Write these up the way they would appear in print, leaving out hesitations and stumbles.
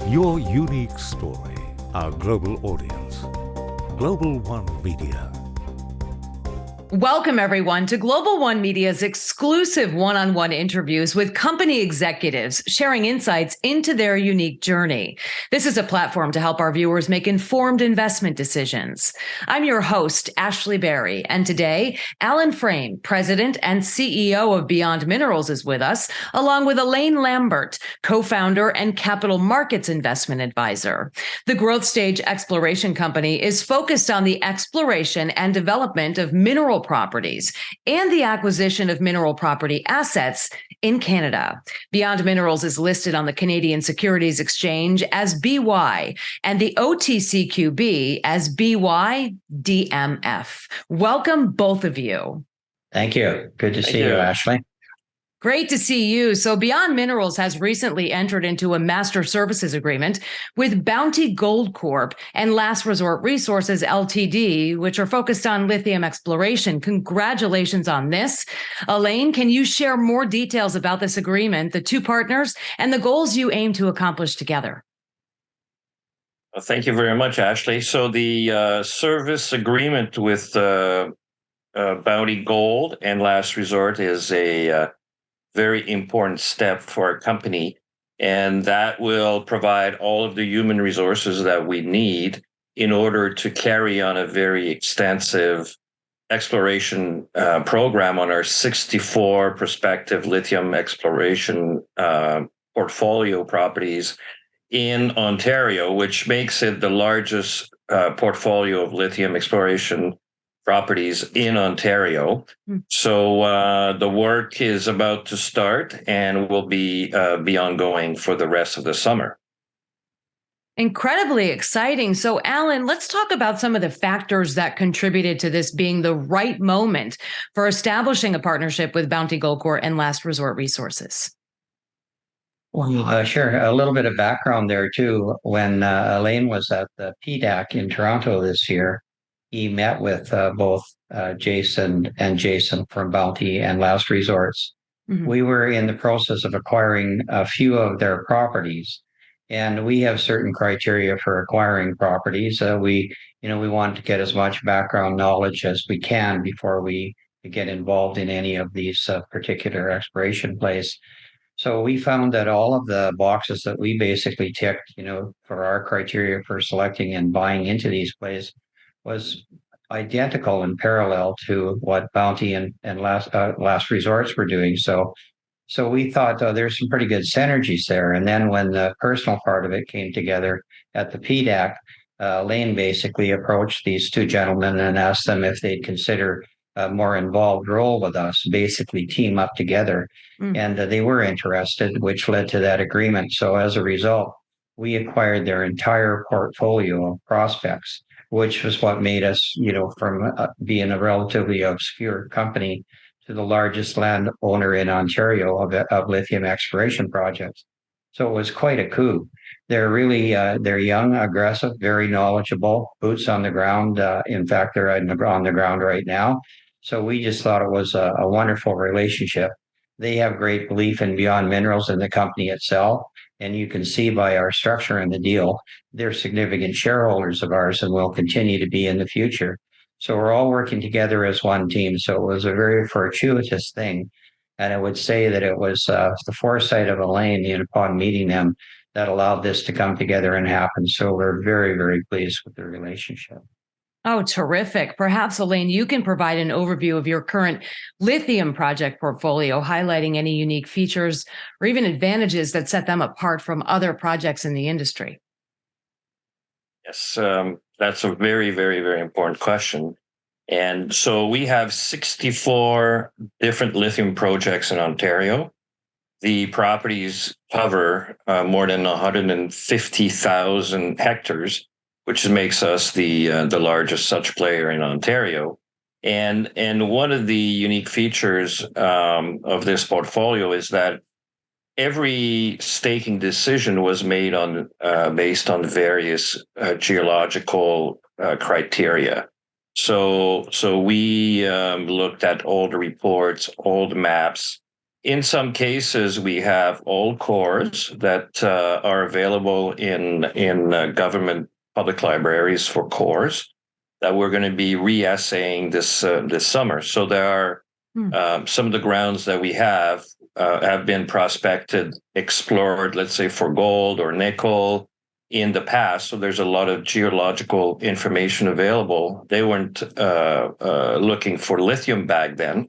Your unique story, our global audience. Global One Media. Welcome, everyone, to Global One Media's exclusive one-on-one interviews with company executives sharing insights into their unique journey. This is a platform to help our viewers make informed investment decisions. I'm your host, Ashley Berry, and today, Allan, President and CEO of Beyond Minerals, is with us, along with Alain Lambert, co-founder and capital markets investment advisor. The growth stage exploration company is focused on the exploration and development of mineral properties and the acquisition of mineral property assets in Canada. Beyond Minerals is listed on the Canadian Securities Exchange as BY and the OTCQB as BYDMF. Welcome, both of you. Thank you. Good to see you, Ashley. Great to see you. So Beyond Minerals has recently entered into a master services agreement with Bounty Gold Corp and Last Resort Resources Ltd, which are focused on lithium exploration. Congratulations on this. Alain, can you share more details about this agreement, the two partners, and the goals you aim to accomplish together? Well, thank you very much, Ashley. So the service agreement with Bounty Gold and Last Resort is a very important step for our company, and that will provide all of the human resources that we need in order to carry on a very extensive exploration program on our 64 prospective lithium exploration portfolio properties in Ontario, which makes it the largest portfolio of lithium exploration properties in Ontario. So the work is about to start and will be ongoing for the rest of the summer. Incredibly exciting. So, Allan, let's talk about some of the factors that contributed to this being the right moment for establishing a partnership with Bounty Gold Corp and Last Resort Resources. Well, sure. A little bit of background there, too. When Alain was at the PDAC in Toronto this year, he met with both Jason from Bounty and Last Resorts. Mm-hmm. We were in the process of acquiring a few of their properties, and we have certain criteria for acquiring properties. We want to get as much background knowledge as we can before we get involved in any of these particular exploration plays. So we found that all of the boxes that we basically ticked, for our criteria for selecting and buying into these plays was identical and parallel to what Bounty and Last Resorts were doing. So we thought there's some pretty good synergies there. And then when the personal part of it came together at the PDAC, Alain basically approached these two gentlemen and asked them if they'd consider a more involved role with us, basically team up together. And they were interested, which led to that agreement. So as a result, we acquired their entire portfolio of prospects, which was what made us, from being a relatively obscure company to the largest landowner in Ontario of lithium exploration projects. So it was quite a coup. They're really, they're young, aggressive, very knowledgeable, boots on the ground. In fact, they're on the ground right now. So we just thought it was a wonderful relationship. They have great belief in Beyond Minerals and the company itself. And you can see by our structure in the deal, they're significant shareholders of ours and will continue to be in the future. So we're all working together as one team. So it was a very fortuitous thing. And I would say that it was the foresight of Alain upon meeting them that allowed this to come together and happen. So we're very, very pleased with the relationship. Oh, terrific. Perhaps, Alain, you can provide an overview of your current lithium project portfolio, highlighting any unique features or even advantages that set them apart from other projects in the industry. Yes, that's a very, very, very important question. And so we have 64 different lithium projects in Ontario. The properties cover more than 150,000 hectares, which makes us the largest such player in Ontario. And one of the unique features of this portfolio is that every staking decision was made based on various geological criteria. So we looked at all the reports, all the maps, in some cases, we have old cores that are available in government public libraries for cores that we're going to be re-assaying this summer. So there are some of the grounds that we have been prospected, explored, let's say for gold or nickel in the past. So there's a lot of geological information available. They weren't looking for lithium back then,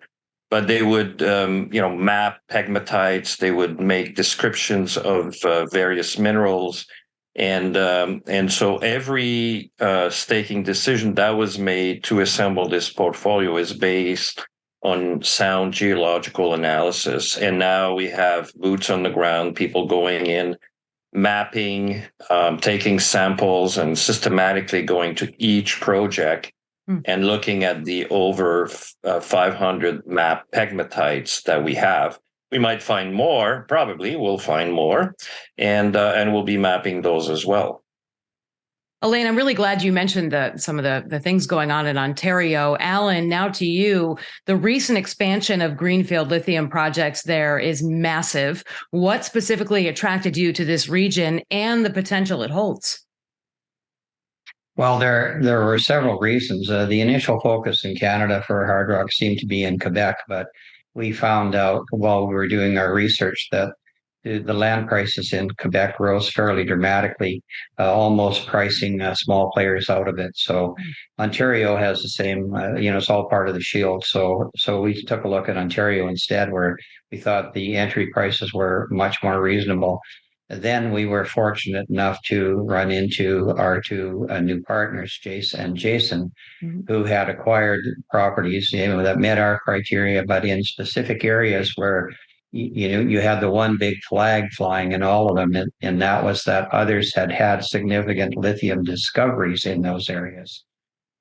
but they would map pegmatites. They would make descriptions of various minerals. And so every staking decision that was made to assemble this portfolio is based on sound geological analysis. And now we have boots on the ground, people going in, mapping, taking samples, and systematically going to each project and looking at the over 500 map pegmatites that we have. We might find more, probably we'll find more, and we'll be mapping those as well. Alain, I'm really glad you mentioned some of the things going on in Ontario. Allan, now to you. The recent expansion of greenfield lithium projects there is massive. What specifically attracted you to this region and the potential it holds? Well, there were several reasons. The initial focus in Canada for hard rock seemed to be in Quebec, but we found out while we were doing our research that the land prices in Quebec rose fairly dramatically, almost pricing small players out of it. So Ontario has the same, it's all part of the shield. So we took a look at Ontario instead, where we thought the entry prices were much more reasonable. Then we were fortunate enough to run into our two new partners, Jason, who had acquired properties that met our criteria, but in specific areas where you had the one big flag flying in all of them, and that was that others had significant lithium discoveries in those areas.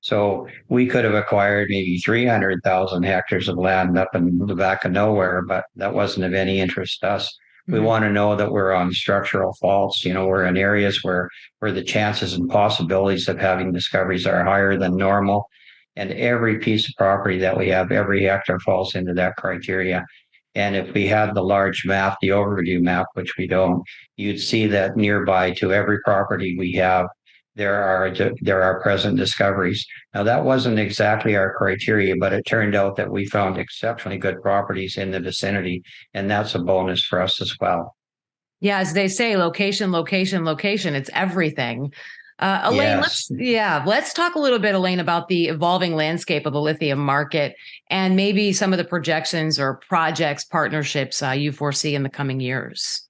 So we could have acquired maybe 300,000 hectares of land up in the back of nowhere, but that wasn't of any interest to us. We want to know that we're on structural faults. We're in areas where the chances and possibilities of having discoveries are higher than normal. And every piece of property that we have, every hectare falls into that criteria. And if we had the large map, the overview map, which we don't, you'd see that nearby to every property we have, there are present discoveries. Now, that wasn't exactly our criteria, but it turned out that we found exceptionally good properties in the vicinity, and that's a bonus for us as well. Yeah, as they say, location, location, location. It's everything. Alain, let's talk a little bit, Alain, about the evolving landscape of the lithium market and maybe some of the projections or projects, partnerships you foresee in the coming years.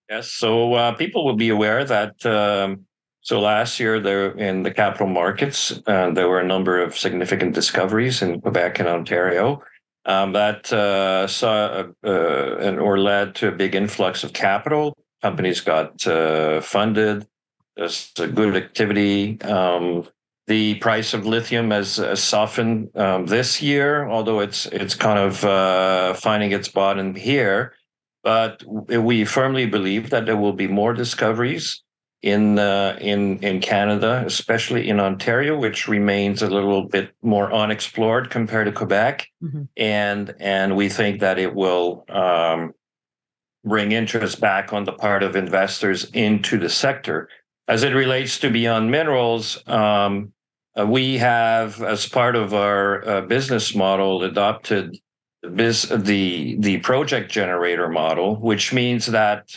Yes, so people will be aware that so last year there in the capital markets, there were a number of significant discoveries in Quebec and Ontario that saw or led to a big influx of capital. Companies got funded. There's a good activity. The price of lithium has softened this year, although it's kind of finding its bottom here. But we firmly believe that there will be more discoveries in Canada, especially in Ontario, which remains a little bit more unexplored compared to Quebec, and we think that it will bring interest back on the part of investors into the sector. As it relates to Beyond Minerals, we have, as part of our business model, adopted the project generator model, which means that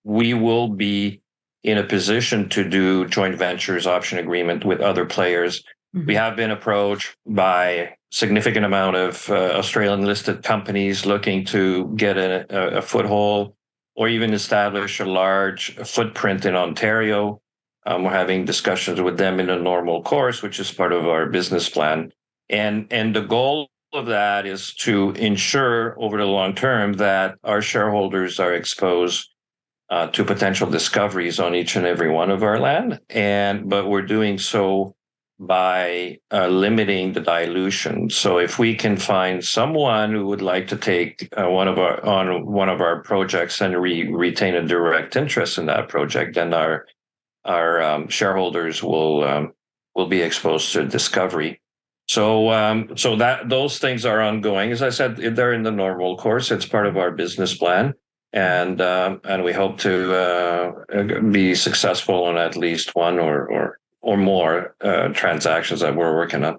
we will be in a position to do joint ventures, option agreement with other players. We have been approached by a significant amount of Australian listed companies looking to get a foothold or even establish a large footprint in Ontario. We're having discussions with them in a normal course, which is part of our business plan. And the goal of that is to ensure over the long term that our shareholders are exposed to potential discoveries on each and every one of our land. But we're doing so by limiting the dilution. So if we can find someone who would like to take one of our projects and retain a direct interest in that project, then our shareholders will be exposed to discovery. So that those things are ongoing. As I said, they're in the normal course. It's part of our business plan, and we hope to be successful on at least one or more transactions that we're working on.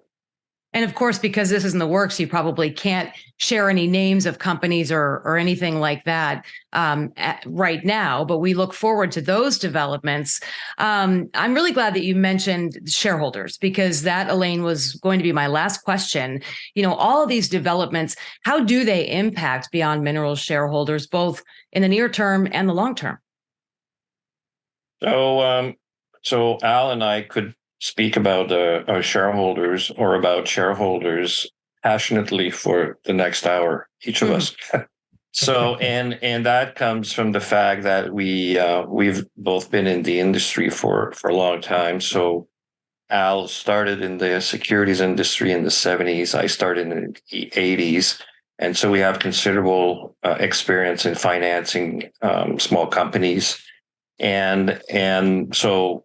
And of course, because this is in the works, you probably can't share any names of companies or anything like that right now, but we look forward to those developments. I'm really glad that you mentioned shareholders, because that, Alain, was going to be my last question. You know, all of these developments, how do they impact Beyond Minerals shareholders, both in the near term and the long term? So Al and I could speak about our shareholders or about shareholders passionately for the next hour, each of us. So, and that comes from the fact that we've both been in the industry for a long time. So Al started in the securities industry in the 70s. I started in the 80s. And so we have considerable experience in financing small companies. And so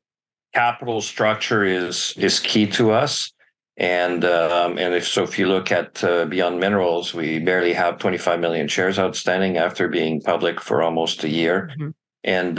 capital structure is key to us, and if you look at Beyond Minerals, we barely have 25 million shares outstanding after being public for almost a year, and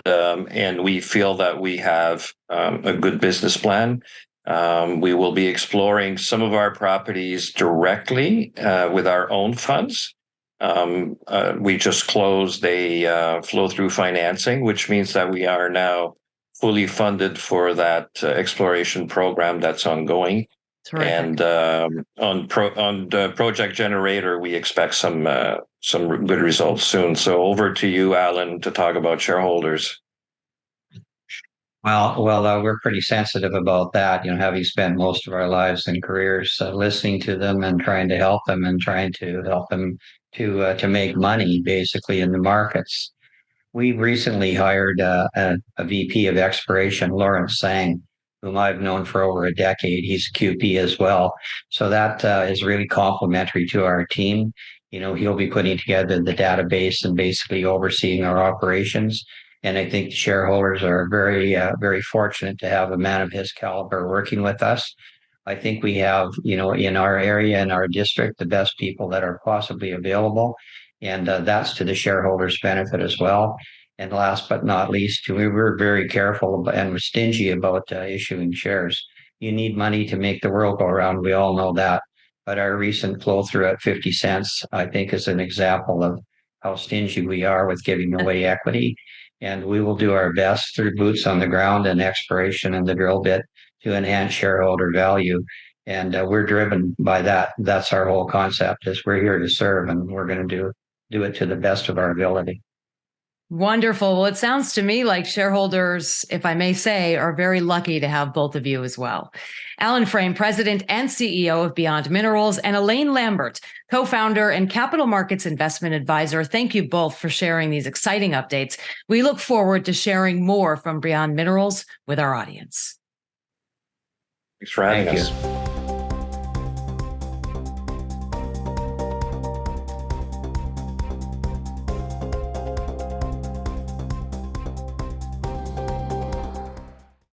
we feel that we have a good business plan. We will be exploring some of our properties directly with our own funds. We just closed a flow-through financing, which means that we are now fully funded for that exploration program that's ongoing. Terrific. And on the Project Generator, we expect some good results soon. So over to you, Allan, to talk about shareholders. Well, we're pretty sensitive about that, you know, having spent most of our lives and careers listening to them and trying to help them to make money basically in the markets. We recently hired a VP of exploration, Lawrence Sang, whom I've known for over a decade. He's a QP as well. So that is really complementary to our team. You know, he'll be putting together the database and basically overseeing our operations. And I think the shareholders are very fortunate to have a man of his caliber working with us. I think we have, you know, in our area, in our district, the best people that are possibly available. And that's to the shareholders' benefit as well. And last but not least, we were very careful and stingy about issuing shares. You need money to make the world go around. We all know that. But our recent flow through at 50 cents, I think, is an example of how stingy we are with giving away equity. And we will do our best through boots on the ground and exploration and the drill bit to enhance shareholder value. And we're driven by that. That's our whole concept, is we're here to serve, and we're going to do it to the best of our ability. Wonderful. Well, it sounds to me like shareholders, if I may say, are very lucky to have both of you as well. Allan Frame, President and CEO of Beyond Minerals, and Alain Lambert, co-founder and capital markets investment advisor. Thank you both for sharing these exciting updates. We look forward to sharing more from Beyond Minerals with our audience. Thanks for having us.